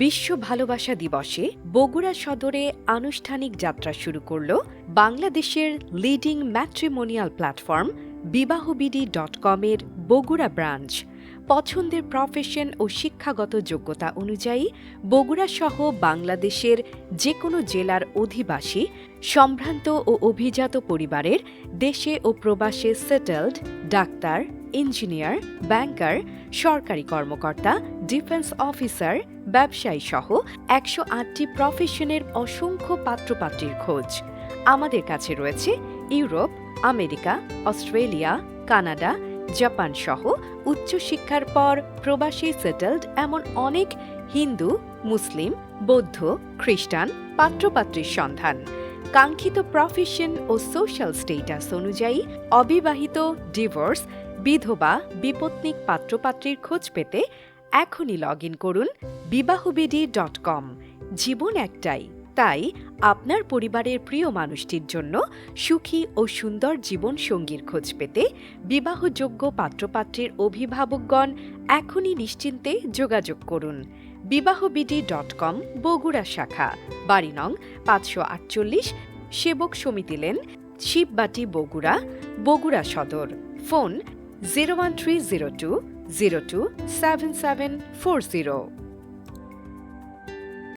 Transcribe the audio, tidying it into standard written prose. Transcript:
বিশ্ব ভালোবাসা দিবসে বগুড়া সদরে আনুষ্ঠানিক যাত্রা শুরু করল বাংলাদেশের লিডিং ম্যাট্রিমোনিয়াল প্ল্যাটফর্ম বিবাহবিডি.com-এর বগুড়া ব্রাঞ্চ। পছন্দের প্রফেশন ও শিক্ষাগত যোগ্যতা অনুযায়ী বগুড়াসহ বাংলাদেশের যে কোনো জেলার অধিবাসী, সম্ভ্রান্ত ও অভিজাত পরিবারের, দেশে ও প্রবাসে সেটেলড, ডাক্তার, ইঞ্জিনিয়ার, ব্যাংকার, সরকারি কর্মকর্তা, ডিফেন্স অফিসার, ব্যবসায়ী সহ ১০৮টি প্রফেশনের অসংখ্য পাত্রপাত্রীর খোঁজ। আমাদের কাছে রয়েছে Europe, America, Australia, Canada, Japan সহ উচ্চশিক্ষার পর প্রবাসী সেটেলড এমন অনেক হিন্দু, মুসলিম, বৌদ্ধ, খ্রিস্টান পাত্রপাত্রীর সন্ধান। কাঙ্ক্ষিত প্রফেশন ও সোশ্যাল স্টেটাস অনুযায়ী অবিবাহিত, ডিভোর্স, বিধবা, বিপত্নিক পাত্রপাত্রীর খোঁজ পেতে এখনই লগ ইন করুন বিবাহবিডি.com। জীবন একটাই, তাই আপনার পরিবারের প্রিয় মানুষটির জন্য সুখী ও সুন্দর জীবন সঙ্গীর খোঁজ পেতে বিবাহযোগ্য পাত্রপাত্রীর অভিভাবকগণ এখনই নিশ্চিন্তে যোগাযোগ করুন। বিবাহবিডি.com বগুড়া শাখা, বাড়ি নং ৫৪৮, সেবক সমিতি লেন, শিববাটি, বগুড়া, বগুড়া সদর। ফোন 01302 027740।